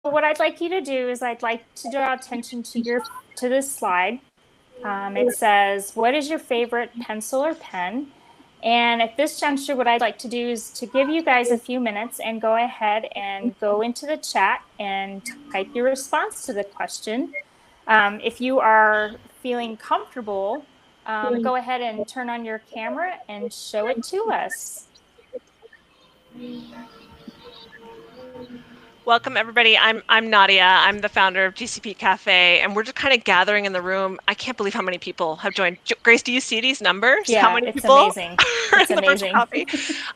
what I'd like you to do is I'd like to draw attention to this slide. It says, what is your favorite pencil or pen? And at this juncture, what I'd like to do is to give you guys a few minutes and go ahead and go into the chat and type your response to the question. If you are feeling comfortable, go ahead and turn on your camera and show it to us. Welcome, everybody. I'm Nadia. I'm the founder of GCP Cafe, and we're just kind of gathering in the room. I can't believe how many people have joined. Grace, do you see these numbers? Yeah, how many it's people amazing. It's amazing.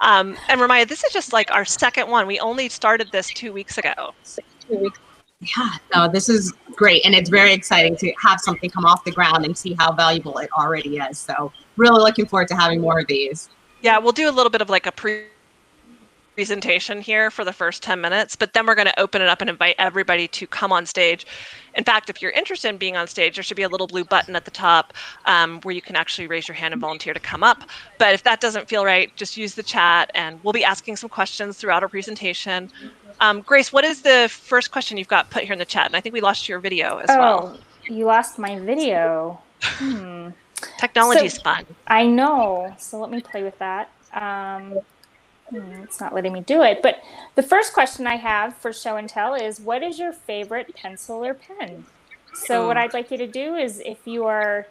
And Romiya, this is just like our second one. We only started this 2 weeks ago. Yeah, no, this is great, and it's very exciting to have something come off the ground and see how valuable it already is. So really looking forward to having more of these. Yeah, we'll do a little bit of like a presentation here for the first 10 minutes, but then we're going to open it up and invite everybody to come on stage. In fact, if you're interested in being on stage, there should be a little blue button at the top where you can actually raise your hand and volunteer to come up. But if that doesn't feel right, just use the chat, and we'll be asking some questions throughout our presentation. Grace, what is the first question you've got put here in the chat? And I think we lost your video as well. Oh, you lost my video. Technology's fun. I know. So let me play with that. It's not letting me do it. But the first question I have for show and tell is, what is your favorite pencil or pen? So what I'd like you to do is, if you're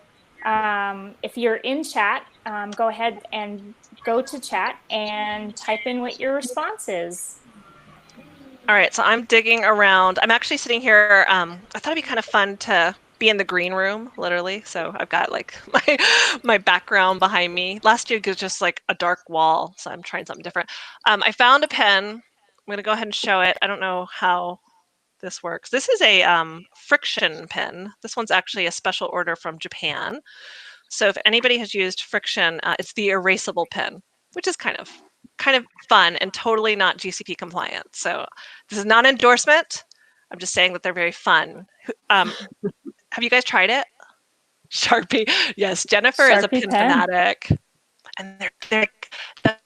in chat, go ahead and go to chat and type in what your response is. All right, so I'm digging around. I'm actually sitting here. I thought it'd be kind of fun to be in the green room, literally. So I've got like my background behind me. Last year was just like a dark wall, so I'm trying something different. I found a pen. I'm gonna go ahead and show it. I don't know how this works. This is a friction pen. This one's actually a special order from Japan. So if anybody has used friction, it's the erasable pen, which is kind of fun and totally not GCP compliant. So this is not an endorsement. I'm just saying that they're very fun. Have you guys tried it? Sharpie. Yes, Jennifer is a pen fanatic. And they're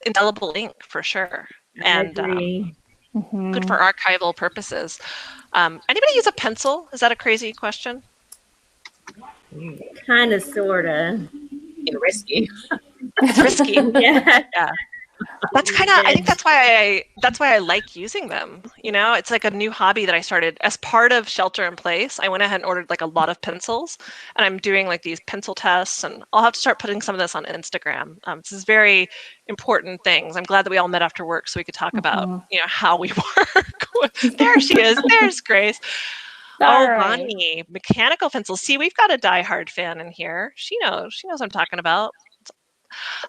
indelible ink for sure. And good for archival purposes. Anybody use a pencil? Is that a crazy question? Kind of, sort of. Risky. It's risky. Yeah. That's kind of, I think that's why I like using them. You know, it's like a new hobby that I started as part of shelter in place. I went ahead and ordered like a lot of pencils, and I'm doing like these pencil tests, and I'll have to start putting some of this on Instagram. This is very important things. I'm glad that we all met after work so we could talk about, you know, how we work. There she is. There's Grace. Bonnie, mechanical pencils. See, we've got a diehard fan in here. She knows what I'm talking about.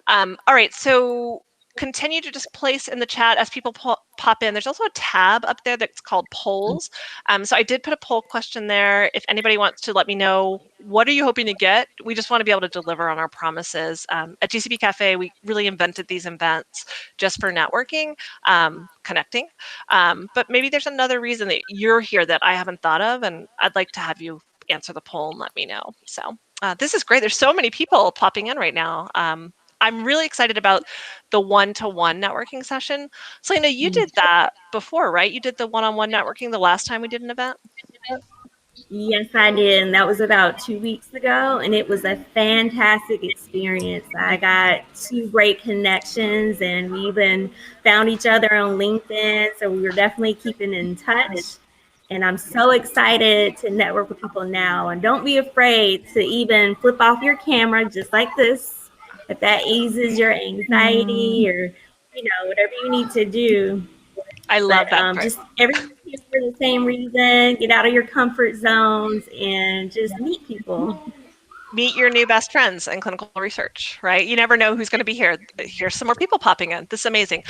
All right, so continue to just place in the chat as people pop in. There's also a tab up there that's called polls. So I did put a poll question there. If anybody wants to let me know, what are you hoping to get? We just want to be able to deliver on our promises. At GCP Cafe, we really invented these events just for networking, connecting. But maybe there's another reason that you're here that I haven't thought of, and I'd like to have you answer the poll and let me know. So this is great. There's so many people popping in right now. I'm really excited about the one-to-one networking session. Silena, you did that before, right? You did the one-on-one networking the last time we did an event? Yes, I did. And that was about 2 weeks ago. And it was a fantastic experience. I got 2 great connections, and we even found each other on LinkedIn. So we were definitely keeping in touch. And I'm so excited to network with people now. And don't be afraid to even flip off your camera just like this, if that eases your anxiety or, you know, whatever you need to do. I love that. Just everything for the same reason. Get out of your comfort zones and just meet people. Meet your new best friends in clinical research, right? You never know who's going to be here. Here's some more people popping in. This is amazing.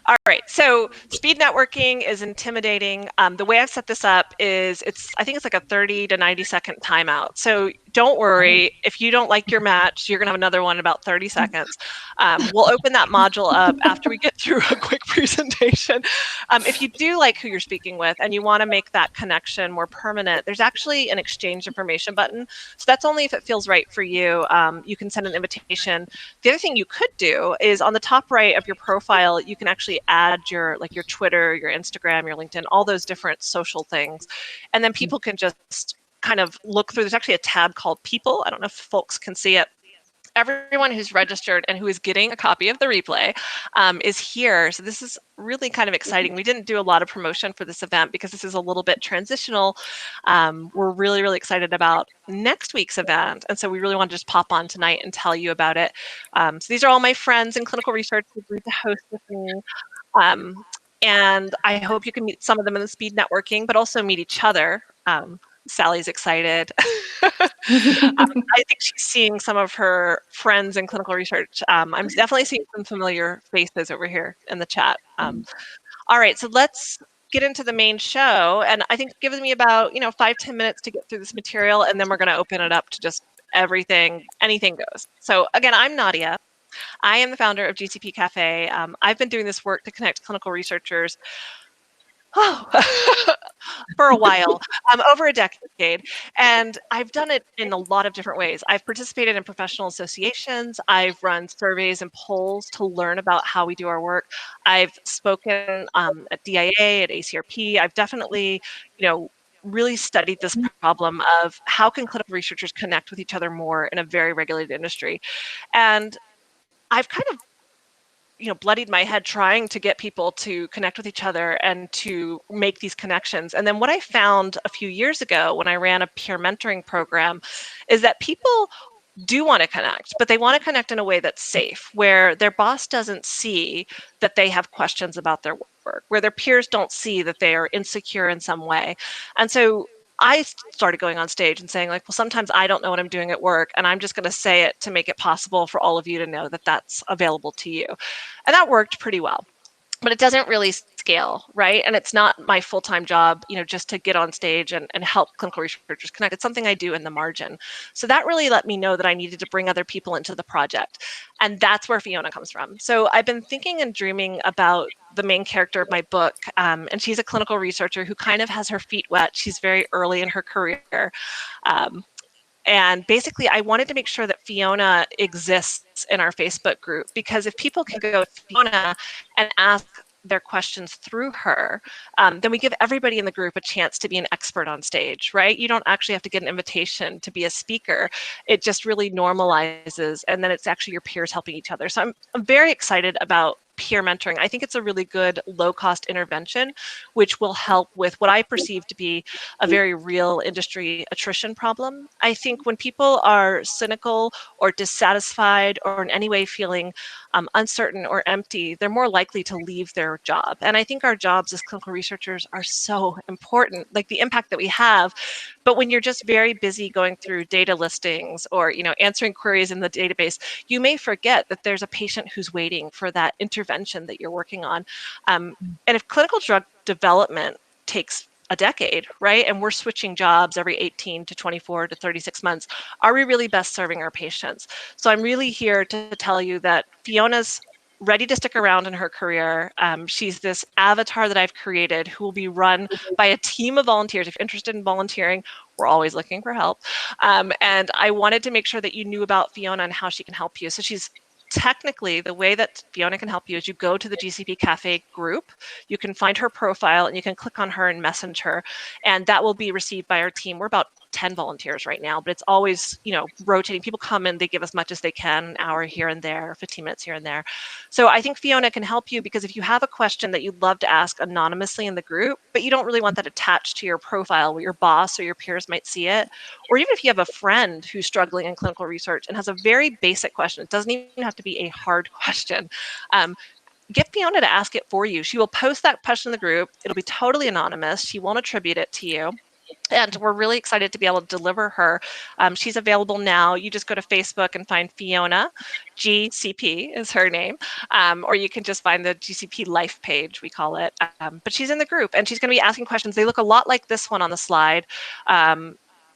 All right, so speed networking is intimidating. The way I've set this up is I think it's like a 30 to 90 second timeout. So don't worry, if you don't like your match, you're going to have another one in about 30 seconds. We'll open that module up after we get through a quick presentation. If you do like who you're speaking with and you want to make that connection more permanent, there's actually an exchange information button. So that's only if it feels right for you. You can send an invitation. The other thing you could do is on the top right of your profile, you can actually add your Twitter, your Instagram, your LinkedIn, all those different social things. And then people can just kind of look through. There's actually a tab called People. I don't know if folks can see it. Everyone who's registered and who is getting a copy of the replay is here. So this is really kind of exciting. We didn't do a lot of promotion for this event because this is a little bit transitional. We're really, really excited about next week's event. And so we really want to just pop on tonight and tell you about it. So these are all my friends in clinical research who agreed to host with me. And I hope you can meet some of them in the speed networking, but also meet each other. Sally's excited. I think she's seeing some of her friends in clinical research. I'm definitely seeing some familiar faces over here in the chat. All right, so let's get into the main show. And I think it gives me about 5-10 minutes to get through this material, and then we're going to open it up to just everything, anything goes. So again, I'm Nadia. I am the founder of GCP Cafe. I've been doing this work to connect clinical researchers for a while, over a decade. And I've done it in a lot of different ways. I've participated in professional associations. I've run surveys and polls to learn about how we do our work. I've spoken at DIA, at ACRP. I've definitely, really studied this problem of how can clinical researchers connect with each other more in a very regulated industry. And I've kind of bloodied my head trying to get people to connect with each other and to make these connections. And then what I found a few years ago when I ran a peer mentoring program is that people do want to connect, but they want to connect in a way that's safe, where their boss doesn't see that they have questions about their work, where their peers don't see that they are insecure in some way. And so I started going on stage and saying, well, sometimes I don't know what I'm doing at work, and I'm just going to say it to make it possible for all of you to know that that's available to you. And that worked pretty well. But it doesn't really scale, right? And it's not my full-time job, just to get on stage and help clinical researchers connect. It's something I do in the margin. So that really let me know that I needed to bring other people into the project. And that's where Fiona comes from. So I've been thinking and dreaming about the main character of my book. And she's a clinical researcher who kind of has her feet wet. She's very early in her career. And basically, I wanted to make sure that Fiona exists in our Facebook group, because if people can go to Fiona and ask their questions through her, then we give everybody in the group a chance to be an expert on stage, right? You don't actually have to get an invitation to be a speaker. It just really normalizes, and then it's actually your peers helping each other. So I'm very excited about peer mentoring. I think it's a really good low-cost intervention, which will help with what I perceive to be a very real industry attrition problem. I think when people are cynical or dissatisfied or in any way feeling uncertain or empty, they're more likely to leave their job. And I think our jobs as clinical researchers are so important, like the impact that we have. But when you're just very busy going through data listings or answering queries in the database, you may forget that there's a patient who's waiting for that intervention that you're working on. And if clinical drug development takes a decade, right, and we're switching jobs every 18 to 24 to 36 months, are we really best serving our patients? So I'm really here to tell you that Fiona's ready to stick around in her career. She's this avatar that I've created who will be run by a team of volunteers. If you're interested in volunteering, we're always looking for help. And I wanted to make sure that you knew about Fiona and how she can help you. So she's technically, the way that Fiona can help you is you go to the GCP Cafe group, you can find her profile, and you can click on her and message her, and that will be received by our team. We're about 10 volunteers right now, but it's always, rotating. People come in, they give as much as they can, an hour here and there, 15 minutes here and there. So I think Fiona can help you, because if you have a question that you'd love to ask anonymously in the group, but you don't really want that attached to your profile where your boss or your peers might see it, or even if you have a friend who's struggling in clinical research and has a very basic question, it doesn't even have to be a hard question. Get Fiona to ask it for you. She will post that question in the group. It'll be totally anonymous. She won't attribute it to you. And we're really excited to be able to deliver her. She's available now. You just go to Facebook and find Fiona GCP is her name, or you can just find the GCP Life page, we call it. But she's in the group, and she's going to be asking questions. They look a lot like this one on the slide.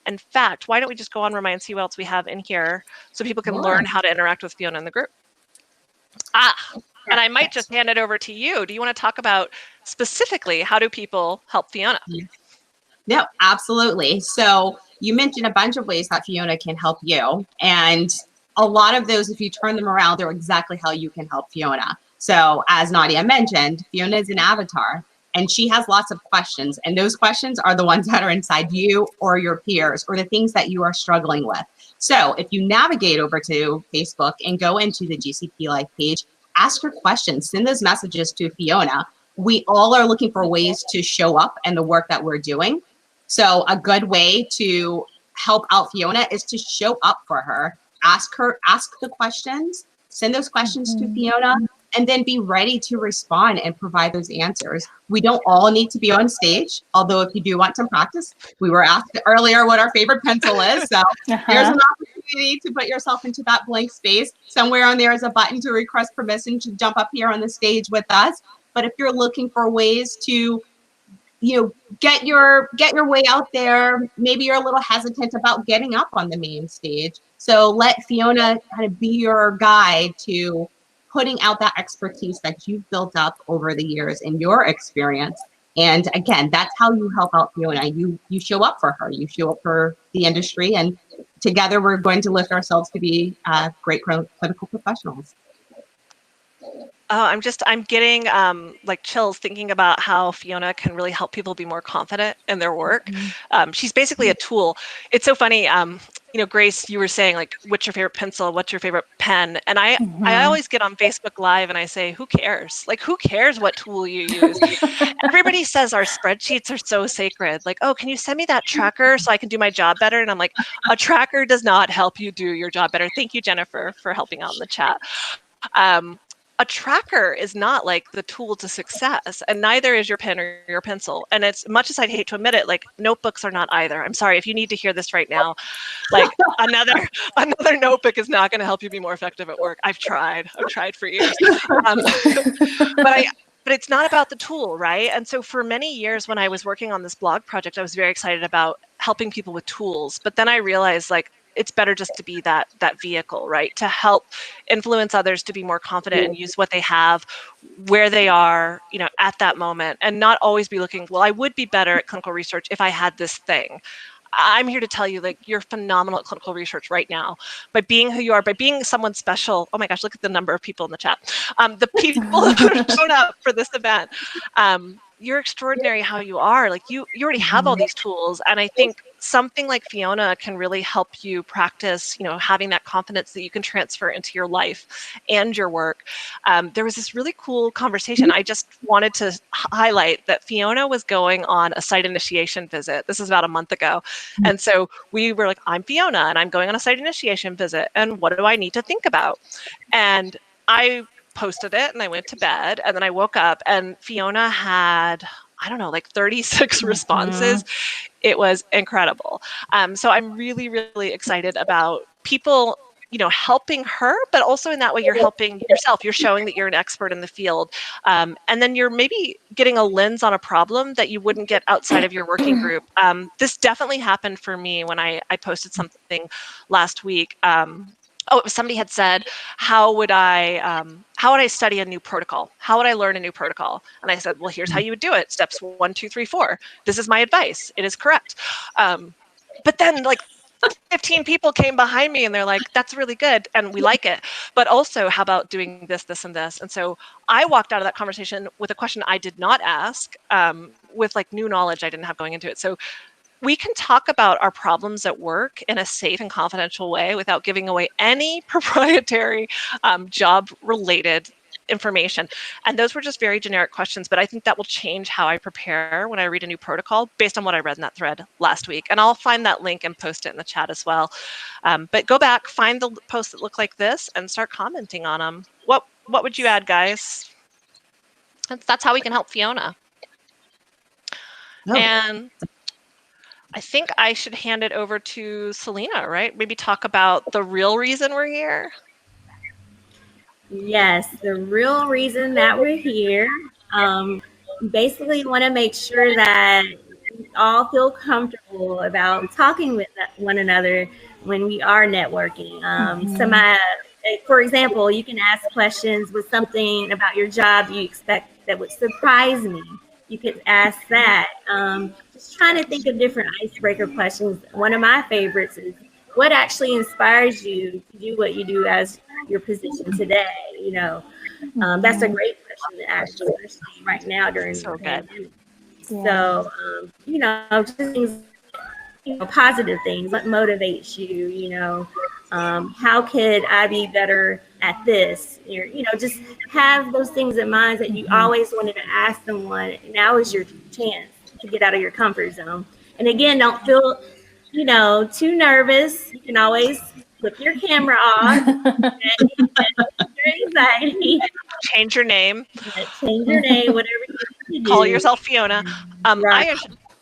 In fact, why don't we just go on, Romiya, and see what else we have in here so people can Sure. learn how to interact with Fiona in the group. And I might just hand it over to you. Do you want to talk about specifically how do people help Fiona? No, absolutely. So you mentioned a bunch of ways that Fiona can help you. And a lot of those, if you turn them around, they're exactly how you can help Fiona. So as Nadia mentioned, Fiona is an avatar and she has lots of questions. And those questions are the ones that are inside you or your peers or the things that you are struggling with. So if you navigate over to Facebook and go into the GCP Life page, ask her questions, send those messages to Fiona. We all are looking for ways to show up in the work that we're doing. So a good way to help out Fiona is to show up for her. Ask the questions, send those questions to Fiona, and then be ready to respond and provide those answers. We don't all need to be on stage, although if you do want some practice, we were asked earlier what our favorite pencil is. So there's an opportunity to put yourself into that blank space. Somewhere on there is a button to request permission to jump up here on the stage with us. But if you're looking for ways to get your way out there, maybe you're a little hesitant about getting up on the main stage. So let Fiona kind of be your guide to putting out that expertise that you've built up over the years in your experience. And again, that's how you help out Fiona. You show up for her, you show up for the industry, and together we're going to lift ourselves to be great clinical professionals. Oh, I'm getting like chills thinking about how Fiona can really help people be more confident in their work. She's basically a tool. It's so funny. Grace, you were saying like, what's your favorite pencil? What's your favorite pen? And I always get on Facebook Live and I say, who cares? Like, who cares what tool you use? Everybody says our spreadsheets are so sacred. Like, oh, can you send me that tracker so I can do my job better? And I'm like, a tracker does not help you do your job better. Thank you, Jennifer, for helping out in the chat. A tracker is not like the tool to success, and neither is your pen or your pencil. And it's much as I'd hate to admit it, like notebooks are not either. I'm sorry if you need to hear this right now. Like another notebook is not going to help you be more effective at work. I've tried for years. But it's not about the tool, right? And so for many years when I was working on this blog project, I was very excited about helping people with tools. But then I realized like, it's better just to be that vehicle, right? To help influence others to be more confident and use what they have, where they are, at that moment, and not always be looking, well, I would be better at clinical research if I had this thing. I'm here to tell you, like, you're phenomenal at clinical research right now by being who you are, by being someone special. Oh my gosh, look at the number of people in the chat. The people who have shown up for this event. You're extraordinary how you are. Like you already have all these tools. And I think something like Fiona can really help you practice, having that confidence that you can transfer into your life and your work. There was this really cool conversation. I just wanted to highlight that Fiona was going on a site initiation visit. This is about a month ago. And so we were like, I'm Fiona and I'm going on a site initiation visit. And what do I need to think about? And I posted it and I went to bed and then I woke up and Fiona had, I don't know, like 36 responses. It was incredible. So I'm really, really excited about people, helping her, but also in that way you're helping yourself. You're showing that you're an expert in the field. And then you're maybe getting a lens on a problem that you wouldn't get outside of your working group. This definitely happened for me when I posted something last week. Somebody had said, how would I study a new protocol? How would I learn a new protocol? And I said, well, here's how you would do it. Steps 1, 2, 3, 4. This is my advice. It is correct. But then like 15 people came behind me and they're like, that's really good. And we like it. But also, how about doing this, this, and this? And so I walked out of that conversation with a question I did not ask, with like new knowledge I didn't have going into it. So we can talk about our problems at work in a safe and confidential way without giving away any proprietary job-related information. And those were just very generic questions, but I think that will change how I prepare when I read a new protocol based on what I read in that thread last week. And I'll find that link and post it in the chat as well. But go back, find the posts that look like this and start commenting on them. What would you add, guys? That's how we can help Fiona. And I think I should hand it over to Silena, right? Maybe talk about the real reason we're here. Yes, the real reason that we're here. Basically want to make sure that all feel comfortable about talking with one another when we are networking. For example, you can ask questions with something about your job you expect that would surprise me. You could ask that. Just trying to think of different icebreaker questions. One of my favorites is, what actually inspires you to do what you do as your position today? You know, that's a great question to ask, especially right now during the pandemic. So, you know, just things, you know, positive things. What motivates you? You know, how could I be better at this? You know, just have those things in mind that you always wanted to ask someone. Now is your chance to get out of your comfort zone. And again, don't feel, you know, too nervous. You can always flip your camera off. Your anxiety. Change your name. Change your name, whatever you need to do. Call yourself Fiona. Right.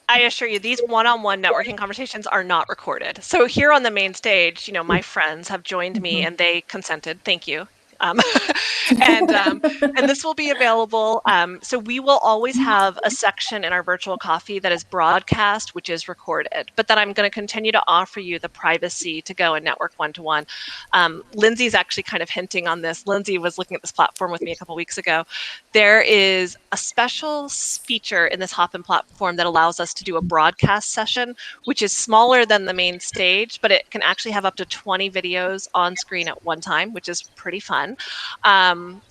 I assure you, these one-on-one networking conversations are not recorded. So here on the main stage, you know, my friends have joined me and they consented. Thank you. And this will be available. So we will always have a section in our virtual coffee that is broadcast, which is recorded, but then I'm going to continue to offer you the privacy to go and network one-to-one. Lindsay's actually kind of hinting on this. Lindsay was looking at this platform with me a couple weeks ago. There is a special feature in this Hopin platform that allows us to do a broadcast session, which is smaller than the main stage, but it can actually have up to 20 videos on screen at one time, which is pretty fun.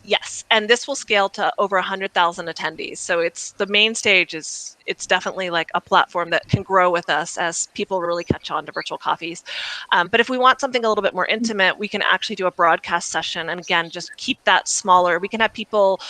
Yes, and this will scale to over 100,000 attendees. So it's the main stage it's definitely like a platform that can grow with us as people really catch on to virtual coffees. But if we want something a little bit more intimate, we can actually do a broadcast session. And again, just keep that smaller. We can have people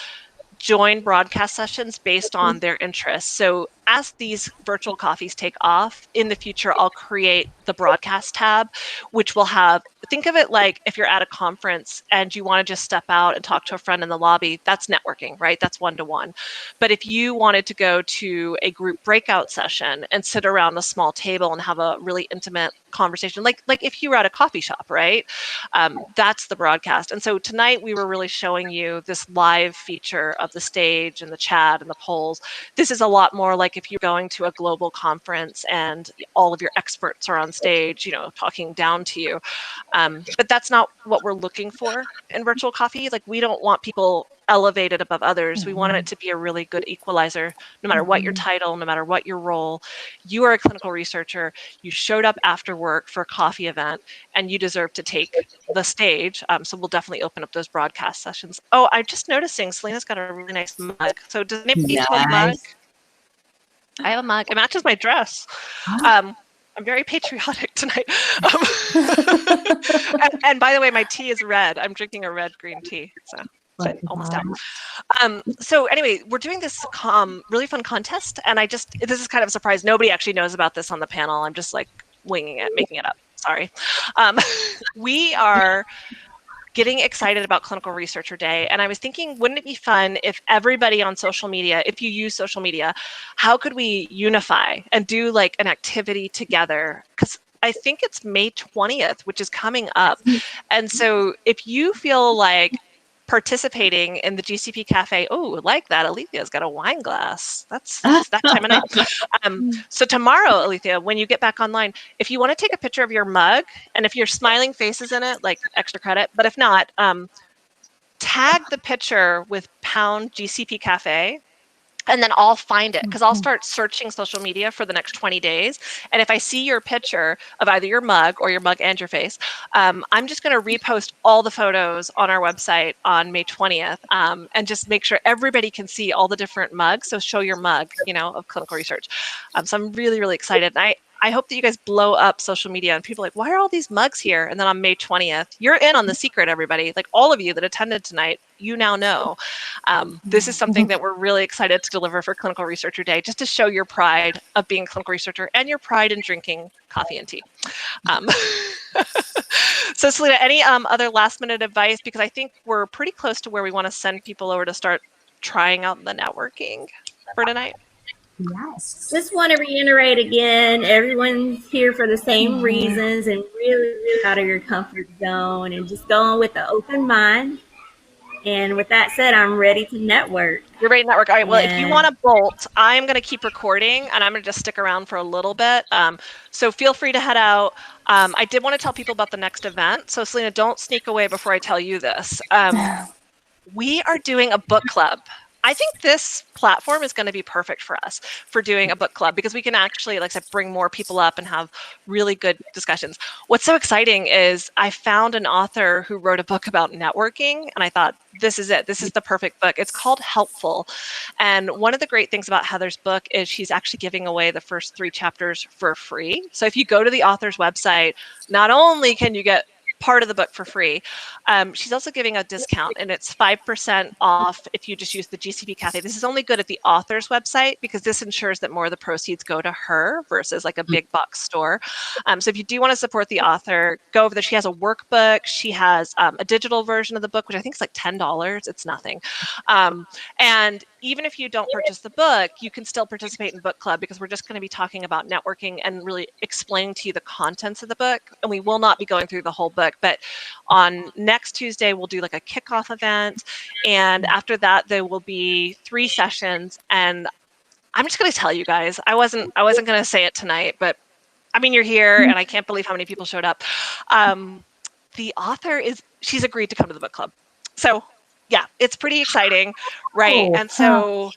join broadcast sessions based on their interests. So as these virtual coffees take off in the future, I'll create the broadcast tab, which will have, think of it like if you're at a conference and you want to just step out and talk to a friend in the lobby, that's networking, right? That's one-to-one. But if you wanted to go to a group breakout session and sit around a small table and have a really intimate conversation, like if you were at a coffee shop, right? That's the broadcast. And so tonight we were really showing you this live feature of the stage and the chat and the polls. This is a lot more like if you're going to a global conference and all of your experts are on stage, you know, talking down to you. But that's not what we're looking for in virtual coffee. Like, we don't want people elevated above others. We want it to be a really good equalizer, no matter what your title, no matter what your role. You are a clinical researcher. You showed up after work for a coffee event, and you deserve to take the stage. So we'll definitely open up those broadcast sessions. Oh, I'm just noticing Selena's got a really nice mug. So does anybody have a mug? I have a mug. It matches my dress. I'm very patriotic tonight. And by the way, my tea is red. I'm drinking a red green tea. So almost out. So anyway, we're doing this really fun contest, and this is kind of a surprise. Nobody actually knows about this on the panel. I'm just like winging it, making it up. Sorry. We are getting excited about Clinical Researcher Day. And I was thinking, wouldn't it be fun if everybody on social media, if you use social media, how could we unify and do like an activity together? Because I think it's May 20th, which is coming up. And so if you feel like participating in the GCP Cafe, oh, like that, Alethea's got a wine glass. That's that time of night. So tomorrow, Alethea, when you get back online, if you want to take a picture of your mug, and if your smiling face is in it, like extra credit, but if not, tag the picture with #GCP Cafe, and then I'll find it, because I'll start searching social media for the next 20 days. And if I see your picture of either your mug or your mug and your face, I'm just going to repost all the photos on our website on May 20th, and just make sure everybody can see all the different mugs. So show your mug, you know, of clinical research. So I'm really, really excited. And I hope that you guys blow up social media and people are like, why are all these mugs here? And then on May 20th, you're in on the secret, everybody. Like, all of you that attended tonight, you now know. This is something that we're really excited to deliver for Clinical Researcher Day, just to show your pride of being a clinical researcher and your pride in drinking coffee and tea. So Selena, any other last minute advice? Because I think we're pretty close to where we want to send people over to start trying out the networking for tonight. Yes. Just want to reiterate again, everyone's here for the same reasons, and really, really out of your comfort zone, and just going with an open mind. And with that said, I'm ready to network. You're ready to network. All right. Well, if you Yeah. want to bolt, I'm going to keep recording and I'm going to just stick around for a little bit. So feel free to head out. I did want to tell people about the next event. So Silena, don't sneak away before I tell you this. We are doing a book club. I think this platform is going to be perfect for us for doing a book club because we can actually, like I said, bring more people up and have really good discussions. What's so exciting is I found an author who wrote a book about networking, and I thought, this is it. This is the perfect book. It's called Helpful. And one of the great things about Heather's book is she's actually giving away the first 3 chapters for free. So if you go to the author's website, not only can you get part of the book for free, she's also giving a discount, and it's 5% off if you just use the GCP Cafe. This is only good at the author's website because this ensures that more of the proceeds go to her versus like a big box store. So if you do want to support the author, go over there. She has a workbook. She has a digital version of the book, which I think is like $10. It's nothing. And even if you don't purchase the book, you can still participate in book club because we're just going to be talking about networking and really explaining to you the contents of the book. And we will not be going through the whole book, but on next Tuesday, we'll do like a kickoff event. And after that, there will be 3 sessions. And I'm just going to tell you guys, I wasn't going to say it tonight, but I mean, you're here and I can't believe how many people showed up. The author she's agreed to come to the book club. So yeah, it's pretty exciting, right? And so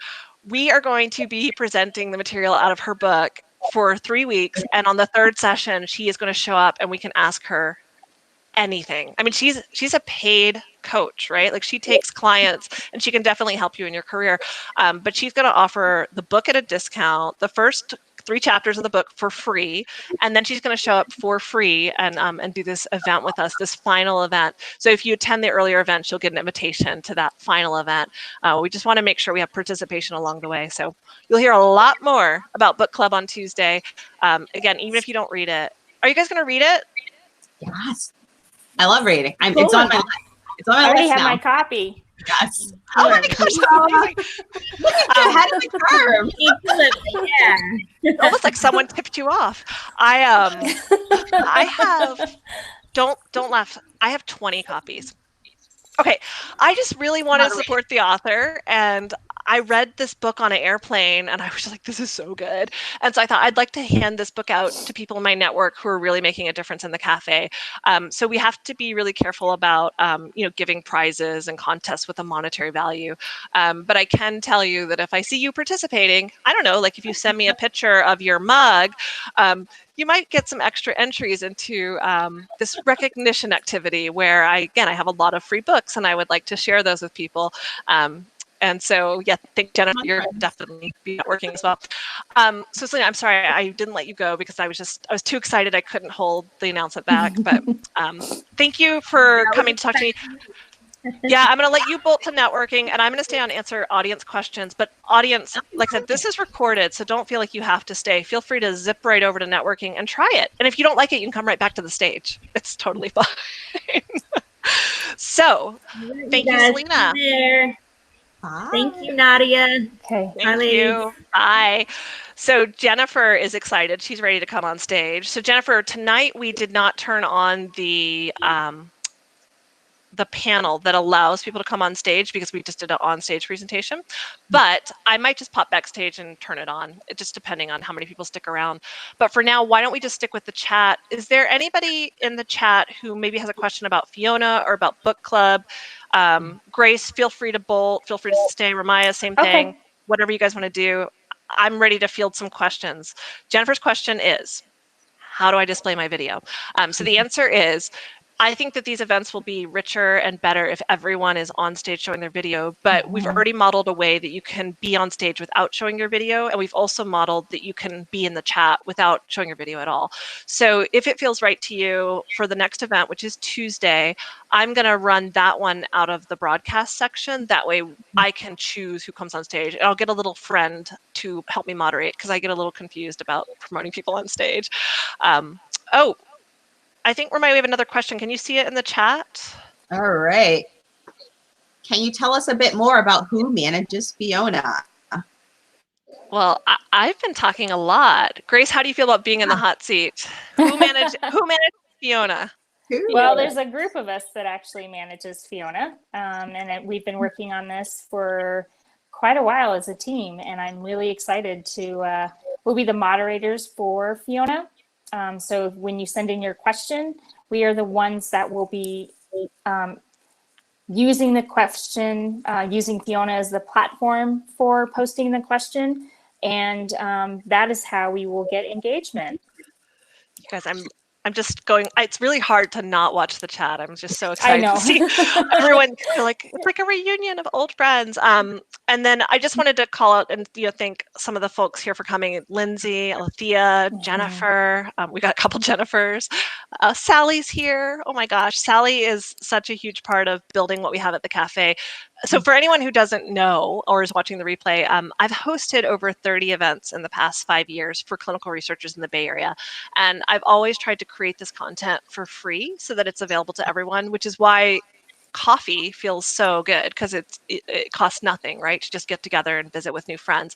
we are going to be presenting the material out of her book for 3 weeks. And on the 3rd session, she is going to show up and we can ask her anything. I mean, she's a paid coach, right? Like she takes clients and she can definitely help you in your career. But she's going to offer the book at a discount, the first 3 chapters of the book for free, and then she's going to show up for free and do this event with us, this final event. So if you attend the earlier event, she'll get an invitation to that final event. We just want to make sure we have participation along the way. So you'll hear a lot more about book club on Tuesday. Again, even if you don't read it, are you guys going to read it? Yes. I love reading. It's on my list. It's on my I already list have now. my copy. Yes. Oh my gosh, that's amazing. Look at you ahead of the curve. Yeah. Almost like someone tipped you off. I have don't laugh. I have 20 copies. Okay, I just really want to support the author, and I read this book on an airplane and I was just like, this is so good. And so I thought I'd like to hand this book out to people in my network who are really making a difference in the cafe. So we have to be really careful about, giving prizes and contests with a monetary value. But I can tell you that if I see you participating, I don't know, like if you send me a picture of your mug, you might get some extra entries into this recognition activity where I have a lot of free books and I would like to share those with people. And so, yeah, I think Jennifer, you're definitely be networking as well. So Silena, I'm sorry, I didn't let you go because I was too excited. I couldn't hold the announcement back, but thank you for coming to talk to me. Yeah, I'm going to let you bolt to networking and I'm going to stay on answer audience questions. But audience, like I said, this is recorded, so don't feel like you have to stay. Feel free to zip right over to networking and try it. And if you don't like it, you can come right back to the stage. It's totally fine. So, thank you, Silena. Bye. Thank you, Nadia. Okay. Thank you. Bye. So Jennifer is excited. She's ready to come on stage. So Jennifer, tonight we did not turn on the panel that allows people to come on stage because we just did an on-stage presentation. But I might just pop backstage and turn it on, just depending on how many people stick around. But for now, why don't we just stick with the chat? Is there anybody in the chat who maybe has a question about Fiona or about book club? Grace, feel free to bolt, feel free to stay. Romiya, same thing. Okay. Whatever you guys want to do. I'm ready to field some questions. Jennifer's question is, how do I display my video? So the answer is, I think that these events will be richer and better if everyone is on stage showing their video, but we've already modeled a way that you can be on stage without showing your video. And we've also modeled that you can be in the chat without showing your video at all. So if it feels right to you for the next event, which is Tuesday, I'm going to run that one out of the broadcast section. That way I can choose who comes on stage. And I'll get a little friend to help me moderate because I get a little confused about promoting people on stage. I think Romiya, we have another question. Can you see it in the chat? All right. Can you tell us a bit more about who manages Fiona? Well, I've been talking a lot. Grace, how do you feel about being in the hot seat? Who manages Fiona? Well, there's a group of us that actually manages Fiona, we've been working on this for quite a while as a team, and I'm really excited to, we'll be the moderators for Fiona. So when you send in your question, we are the ones that will be using the question, using Fiona as the platform for posting the question, and that is how we will get engagement. You guys, I'm just going. It's really hard to not watch the chat. I'm just so excited to see everyone. Like it's like a reunion of old friends. And then I just wanted to call out and thank some of the folks here for coming: Lindsay, Althea, Jennifer. We got a couple Jennifers. Sally's here. Oh my gosh, Sally is such a huge part of building what we have at the cafe. So for anyone who doesn't know or is watching the replay, I've hosted over 30 events in the past 5 years for clinical researchers in the Bay Area. And I've always tried to create this content for free so that it's available to everyone, which is why coffee feels so good, because it costs nothing, right? To just get together and visit with new friends.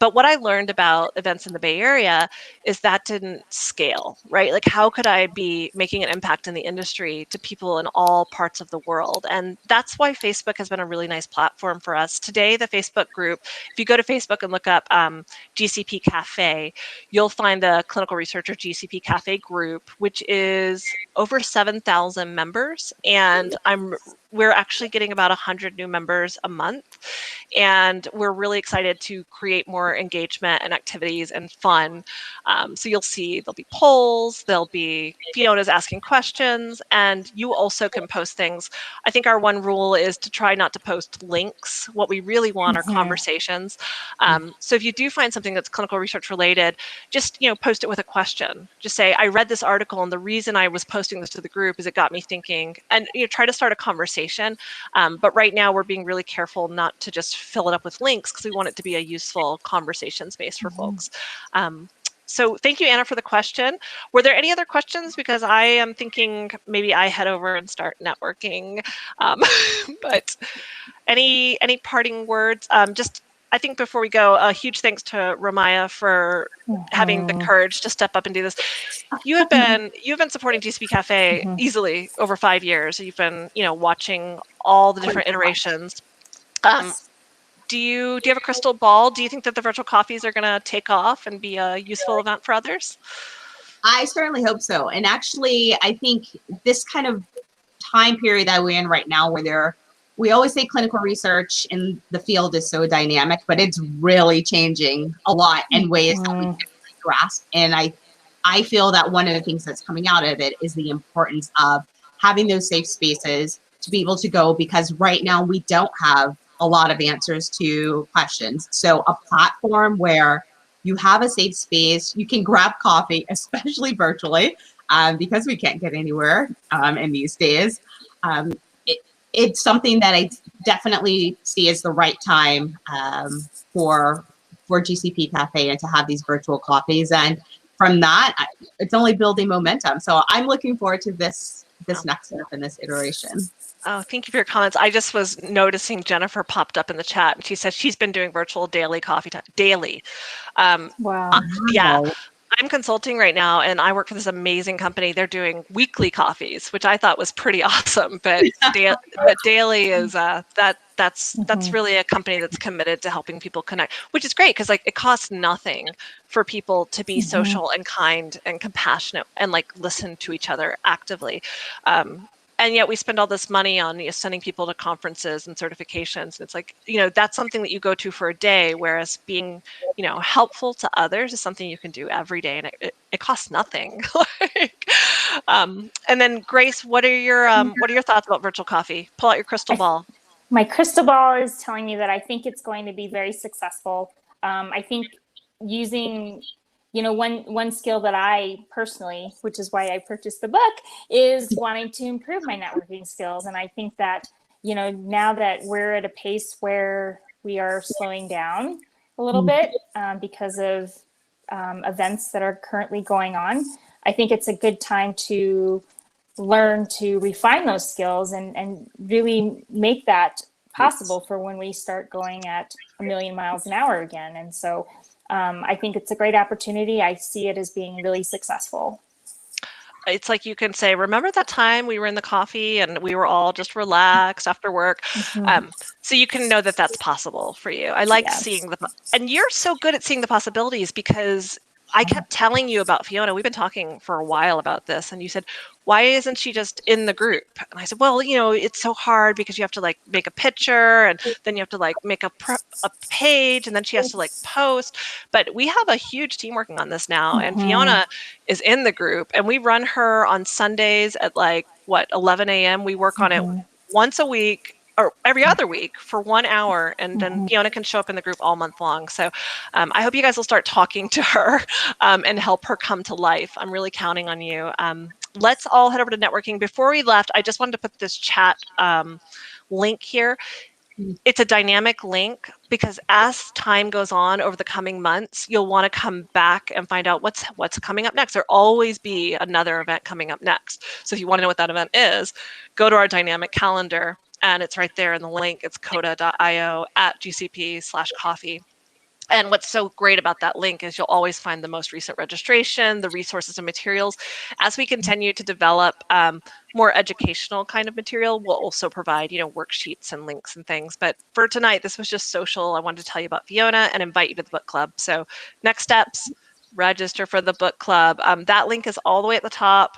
But what I learned about events in the Bay Area is that didn't scale, right? Like, how could I be making an impact in the industry to people in all parts of the world? And that's why Facebook has been a really nice platform for us. Today, the Facebook group, if you go to Facebook and look up GCP Cafe, you'll find the Clinical Researcher GCP Cafe group, which is over 7,000 members. And we're actually getting about 100 new members a month. And we're really excited to create more engagement and activities and fun. So you'll see there'll be polls, there'll be Fiona's asking questions, and you also can post things. I think our one rule is to try not to post links. What we really want are conversations. So if you do find something that's clinical research related, just post it with a question. Just say, I read this article, and the reason I was posting this to the group is it got me thinking, and try to start a conversation. But right now we're being really careful not to just fill it up with links, because we want it to be a useful conversation space for folks. So thank you, Anna, for the question. Were there any other questions? Because I am thinking maybe I head over and start networking. But any parting words? I think before we go, a huge thanks to Romiya for having the courage to step up and do this. You've been supporting GCP Cafe easily over 5 years. You've been watching all the different iterations. Do you have a crystal ball? Do you think that the virtual coffees are going to take off and be a useful event for others? I certainly hope so. And actually, I think this kind of time period that we're in right now, where we always say clinical research in the field is so dynamic, but it's really changing a lot in ways that we can't really grasp. And I feel that one of the things that's coming out of it is the importance of having those safe spaces to be able to go, because right now we don't have a lot of answers to questions. So a platform where you have a safe space, you can grab coffee, especially virtually, because we can't get anywhere in these days. It's something that I definitely see as the right time for GCP Cafe and to have these virtual coffees. And from that, it's only building momentum. So I'm looking forward to this next step in this iteration. Oh, thank you for your comments. I just was noticing Jennifer popped up in the chat, and she said she's been doing virtual daily coffee time. Daily. Wow. Yeah. I'm consulting right now, and I work for this amazing company. They're doing weekly coffees, which I thought was pretty awesome. But daily is that's really a company that's committed to helping people connect, which is great, because it costs nothing for people to be social and kind and compassionate and listen to each other actively. And yet we spend all this money on sending people to conferences and certifications. And it's that's something that you go to for a day, whereas being, helpful to others is something you can do every day, and it costs nothing. And then Grace, what are your thoughts about virtual coffee? Pull out your crystal ball. My crystal ball is telling me that I think it's going to be very successful. I think using one skill that I personally, which is why I purchased the book, is wanting to improve my networking skills. And I think that, now that we're at a pace where we are slowing down a little bit because of events that are currently going on, I think it's a good time to learn to refine those skills and really make that possible for when we start going at 1,000,000 miles an hour again. And so I think it's a great opportunity. I see it as being really successful. it's like you can say, remember that time we were in the coffee and we were all just relaxed after work? So you can know that that's possible for you. I like seeing and you're so good at seeing the possibilities, because I kept telling you about Fiona. We've been talking for a while about this, and you said, why isn't she just in the group? And I said, well, it's so hard because you have to like make a picture, and then you have to like make a page, and then she has to like post. But we have a huge team working on this now, and Fiona is in the group, and we run her on Sundays at 11 a.m. We work on it once a week, or every other week, for 1 hour, and then Fiona can show up in the group all month long. So I hope you guys will start talking to her and help her come to life. I'm really counting on you. Let's all head over to networking. Before we left, I just wanted to put this chat link here. It's a dynamic link, because as time goes on over the coming months, you'll want to come back and find out what's coming up next. There'll always be another event coming up next. So if you want to know what that event is, go to our dynamic calendar. And it's right there in the link. It's coda.io/GCP/coffee. And what's so great about that link is you'll always find the most recent registration, the resources and materials. As we continue to develop more educational kind of material, we'll also provide, worksheets and links and things. But for tonight, this was just social. I wanted to tell you about Fiona and invite you to the book club. So next steps, register for the book club. That link is all the way at the top.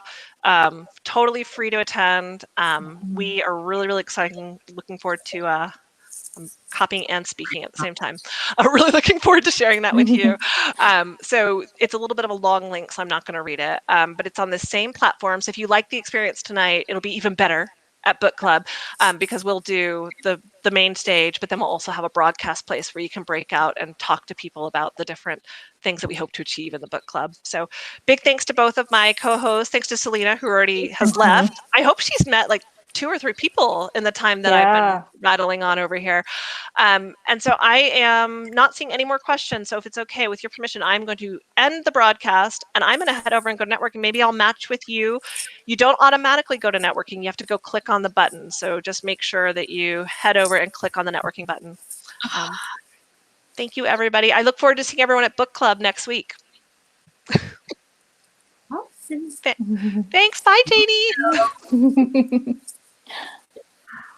Totally free to attend. We are really, really excited. Looking forward to I'm copying and speaking at the same time. I'm really looking forward to sharing that with you. So it's a little bit of a long link, so I'm not going to read it, but it's on the same platform. So if you like the experience tonight, it'll be even better at book club, because we'll do the main stage, but then we'll also have a broadcast place where you can break out and talk to people about the different things that we hope to achieve in the book club. So big thanks to both of my co-hosts. Thanks to Silena, who already has left. I hope she's met like 2 or 3 people in the time that I've been rattling on over here. And so I am not seeing any more questions. So if it's okay, with your permission, I'm going to end the broadcast, and I'm going to head over and go to networking. Maybe I'll match with you. You don't automatically go to networking. You have to go click on the button. So just make sure that you head over and click on the networking button. Thank you, everybody. I look forward to seeing everyone at book club next week. Thanks. Bye, Janie.